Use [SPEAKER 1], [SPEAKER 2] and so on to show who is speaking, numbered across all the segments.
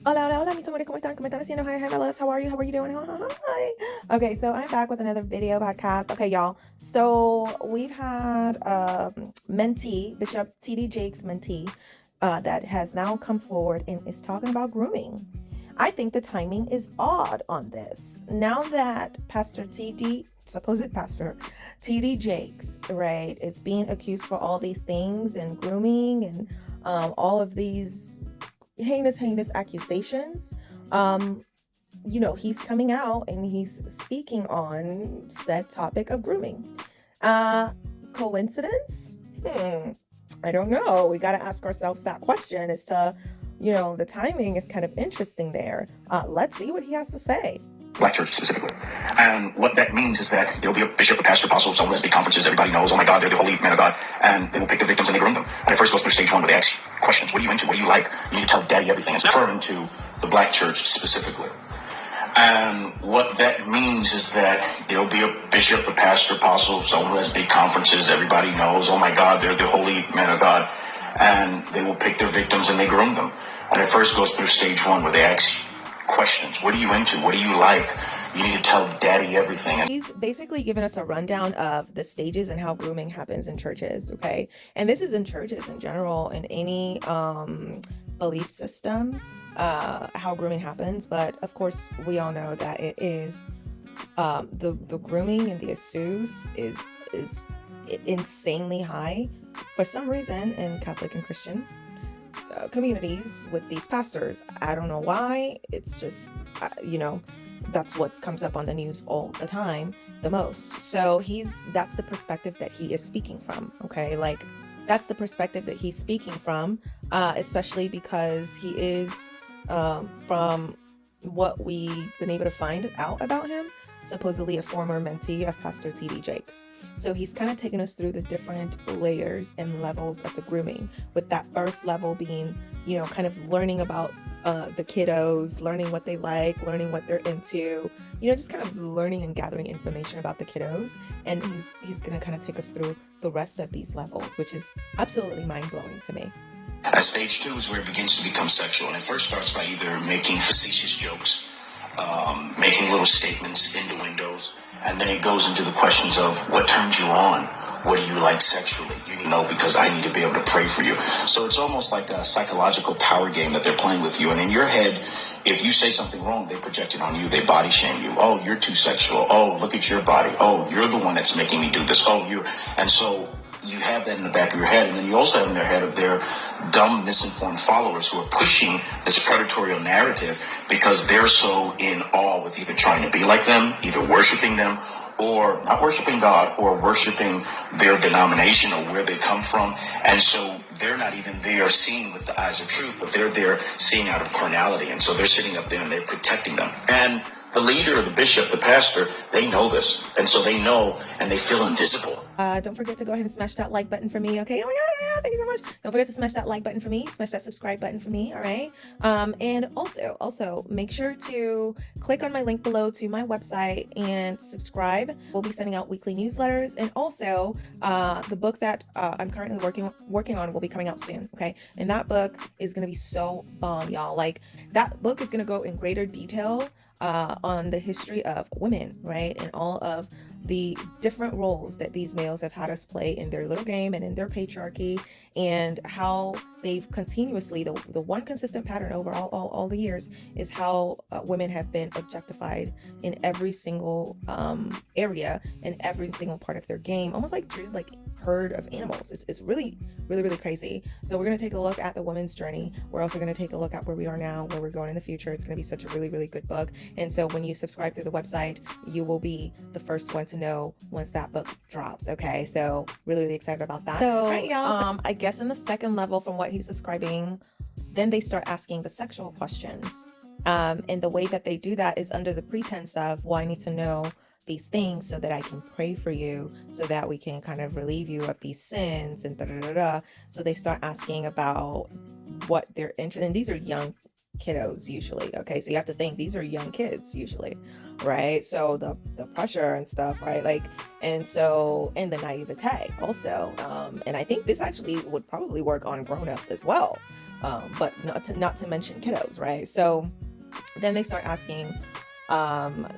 [SPEAKER 1] Hola, hola, hola, mis amores, ¿cómo están? ¿Cómo están haciendo? Hi, hi, my loves. How are you? How are you doing? Hi. Okay, so I'm back with another video podcast. Okay, y'all. So we've had Mentee, Bishop T.D. Jakes' Mentee, that has now come forward and is talking about grooming. I think the timing is odd on this. Now that Pastor T.D., supposed pastor T.D. Jakes, right, is being accused for all these things and grooming and all of these heinous accusations. um he's coming out and he's speaking on said topic of grooming. uh Coincidence? I don't know. We got to ask ourselves that question as to, the timing is kind of interesting there. Let's see what he has to say.
[SPEAKER 2] Black church specifically. And what that means is that there'll be a bishop, a pastor, apostle, some lesbian conferences, everybody knows, oh my God, they're the holy man of God, and they will pick the victims and they groom them. And it first goes through stage one where they ask questions. What are you into? What do you like? You need to tell daddy everything. It's referring to the black church specifically. And what that means is that there'll be a bishop, a pastor, apostle, someone who has big conferences, everybody knows, oh my God, they're the holy man of God, and they will pick their victims and they groom them. And it first goes through stage one where they ask questions. What are you into? What do you like? You need to tell daddy everything. And
[SPEAKER 1] he's basically given us a rundown of the stages and how grooming happens in churches. Okay, and this is in churches in general, in any belief system, how grooming happens. But of course we all know that it is the grooming and the ACCROSS is insanely high for some reason in Catholic and Christian communities with these pastors. I don't know why. It's just, that's what comes up on the news all the time, the most. So that's the perspective that he is speaking from. Okay. Like, that's the perspective that he's speaking from, especially because he is, from what we've been able to find out about him, supposedly a former mentee of Pastor T.D. Jakes. So he's kind of taken us through the different layers and levels of the grooming, with that first level being, kind of learning about the kiddos, learning what they like, learning what they're into, just kind of learning and gathering information about the kiddos. And he's going to kind of take us through the rest of these levels, which is absolutely mind-blowing to me.
[SPEAKER 2] Stage two is where it begins to become sexual. And it first starts by either making facetious jokes, making little statements, innuendos, and then it goes into the questions of what turns you on, what do you like sexually? You need to know because I need to be able to pray for you. So it's almost like a psychological power game that they're playing with you. And in your head, if you say something wrong, they project it on you. They body shame you. Oh, you're too sexual. Oh, look at your body. Oh, you're the one that's making me do this. Oh, and so you have that in the back of your head, and then you also have in their head of their dumb, misinformed followers who are pushing this predatorial narrative because they're so in awe with either trying to be like them, either worshiping them, or not worshiping God, or worshiping their denomination or where they come from. And so they're not even there seeing with the eyes of truth, but they're there seeing out of carnality. And so they're sitting up there and they're protecting them. And the leader, the bishop, the pastor, they know this. And so they know and they feel invisible.
[SPEAKER 1] Don't forget to go ahead and smash that like button for me, okay? Oh my God, thank you so much. Don't forget to smash that like button for me, smash that subscribe button for me, all right? And also make sure to click on my link below to my website and subscribe. We'll be sending out weekly newsletters, and also the book that I'm currently working on will be coming out soon, okay? And that book is gonna be so bomb, y'all. Like, that book is gonna go in greater detail on the history of women, right? And all of the different roles that these males have had us play in their little game and in their patriarchy, and how they've continuously, the one consistent pattern over all the years is how women have been objectified in every single area, in every single part of their game, almost like treated like herd of animals. It's really crazy. So we're going to take a look at the woman's journey. We're also going to take a look at where we are now, where we're going in the future. It's going to be such a really good book. And so when you subscribe through the website, you will be the first one to know once that book drops. Okay, so really excited about that. So right, y'all, I guess in the second level from what he's describing, then they start asking the sexual questions. And the way that they do that is under the pretense of, well, I need to know these things so that I can pray for you, so that we can kind of relieve you of these sins and So they start asking about what they're interested in. These are young kiddos usually, okay? So you have to think these are young kids usually, right? So the pressure and stuff, right? Like, and the naivete also. And I think this actually would probably work on grown-ups as well. but not to mention kiddos, right? So then they start asking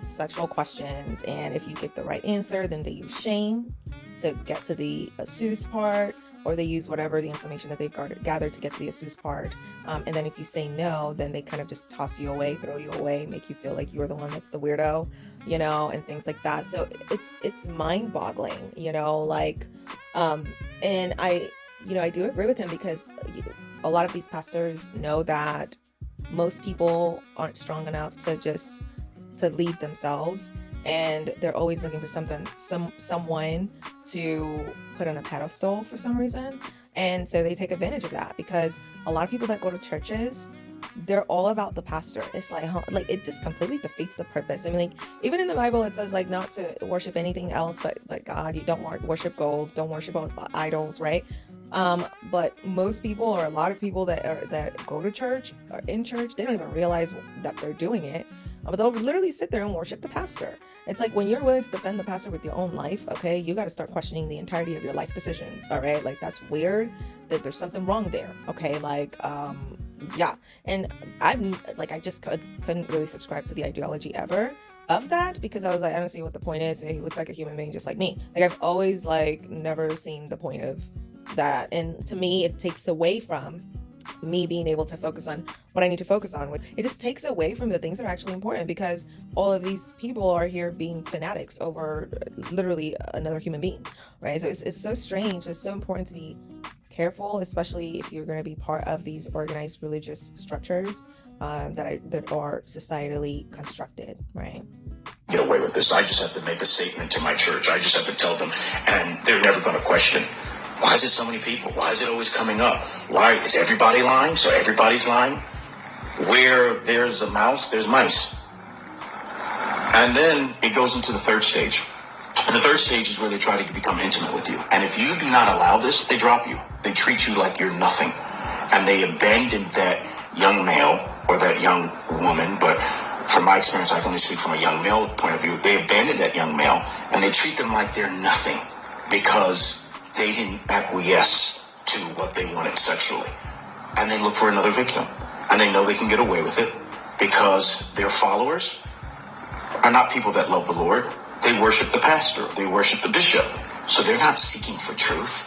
[SPEAKER 1] sexual questions, and if you give the right answer, then they use shame to get to the ACCROSS part, or they use whatever the information that they've gathered to get to the ACCROSS part. And then if you say no, then they kind of just toss you away, throw you away, make you feel like you're the one that's the weirdo, and things like that. So it's mind-boggling, like, and I do agree with him, because a lot of these pastors know that most people aren't strong enough to lead themselves, and they're always looking for someone to put on a pedestal for some reason. And so they take advantage of that, because a lot of people that go to churches, they're all about the pastor. It's like it just completely defeats the purpose. I mean, like, even in the Bible it says, like, not to worship anything else but God. You don't worship gold, don't worship idols, right? But most people, or a lot of people that go to church, or in church, they don't even realize that they're doing it. But they'll literally sit there and worship the pastor. It's like, when you're willing to defend the pastor with your own life, okay, you got to start questioning the entirety of your life decisions. All right, like, that's weird. That there's something wrong there. Okay, like, yeah. And I just couldn't really subscribe to the ideology ever of that, because I was like, I don't see what the point is. He looks like a human being just like me. Like, I've always never seen the point of that. And to me, it takes away from me being able to focus on what I need to focus on. It just takes away from the things that are actually important, because all of these people are here being fanatics over literally another human being, right? So it's so strange. It's so important to be careful, especially if you're going to be part of these organized religious structures that are societally constructed, right?
[SPEAKER 2] Get away with this. I just have to make a statement to my church. I just have to tell them, and they're never going to question. Why is it so many people? Why is it always coming up? Why is everybody lying? So everybody's lying? Where there's a mouse, there's mice. And then it goes into the third stage. And the third stage is where they try to become intimate with you. And if you do not allow this, they drop you. They treat you like you're nothing. And they abandon that young male or that young woman. But from my experience, I can only speak from a young male point of view. They abandon that young male and they treat them like they're nothing, because they didn't acquiesce to what they wanted sexually. And they look for another victim. And they know they can get away with it, because their followers are not people that love the Lord. They worship the pastor. They worship the bishop. So they're not seeking for truth.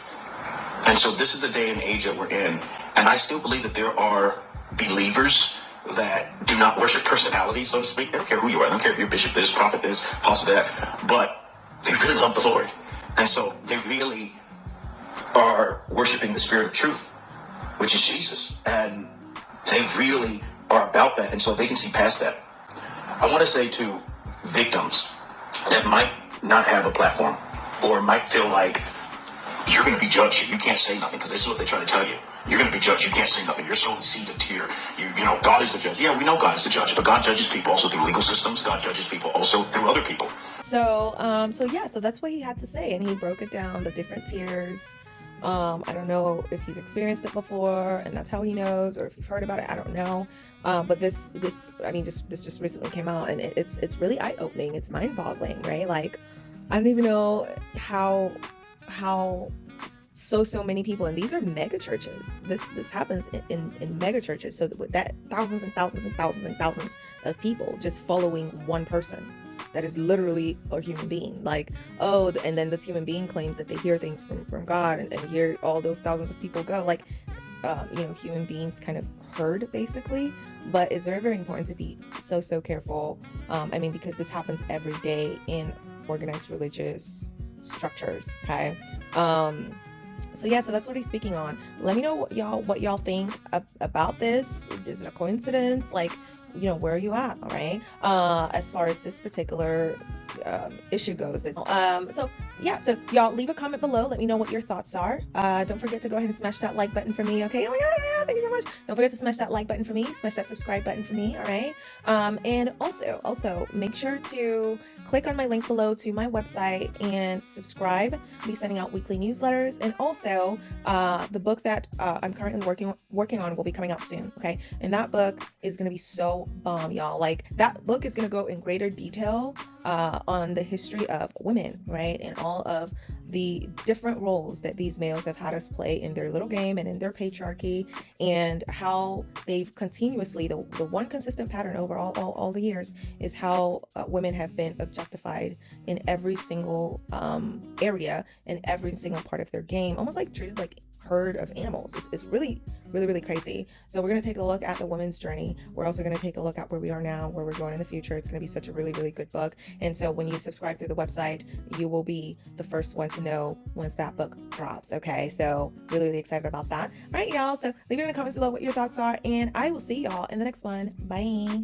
[SPEAKER 2] And so this is the day and age that we're in. And I still believe that there are believers that do not worship personality, so to speak. I don't care who you are. I don't care if you're bishop this, prophet this, apostle that. But they really love the Lord. And so they really are worshiping the spirit of truth, which is Jesus. And they really are about that. And so they can see past that. I want to say to victims that might not have a platform, or might feel like you're going to be judged, you can't say nothing, because this is what they try to tell you. You're going to be judged, you can't say nothing, you're sowing seed of tear. You know, God is the judge. Yeah, we know God is the judge, but God judges people also through legal systems. God judges people also through other people.
[SPEAKER 1] So that's what he had to say, and he broke it down, the different tiers. I don't know if he's experienced it before and that's how he knows, or if you've heard about it, I don't know. But this just recently came out, and it's really eye-opening. It's mind-boggling, right? Like, I don't even know how so many people, and these are mega churches. This happens in mega churches. So with that, thousands and thousands and thousands and thousands of people just following one person that is literally a human being. Like, oh, and then this human being claims that they hear things from God, and hear all those thousands of people go. Like, human beings kind of heard, basically. But it's very, very important to be so careful. Because this happens every day in organized religious structures. Okay. So that's what he's speaking on. Let me know what y'all think about this. Is it a coincidence? Like, where are you at? All right. As far as this particular issue goes. So y'all leave a comment below. Let me know what your thoughts are. Don't forget to go ahead and smash that like button for me. Okay. Oh my God. Thank you so much. Don't forget to smash that like button for me. Smash that subscribe button for me. All right. And also make sure to click on my link below to my website and subscribe. I'll be sending out weekly newsletters, and also the book that I'm currently working on will be coming out soon. Okay. And that book is going to be so bomb, y'all. Like, that book is going to go in greater detail on the history of women, right? And all of the different roles that these males have had us play in their little game and in their patriarchy, and how they've continuously, the one consistent pattern over all the years is how women have been objectified in every single area, in every single part of their game, almost like treated like herd of animals. It's really, really, really crazy. So we're going to take a look at the woman's journey. We're also going to take a look at where we are now, where we're going in the future. It's going to be such a really, really good book. And so when you subscribe through the website, you will be the first one to know once that book drops. Okay, so really, really excited about that. All right, y'all, so leave it in the comments below what your thoughts are, and I will see y'all in the next one. Bye.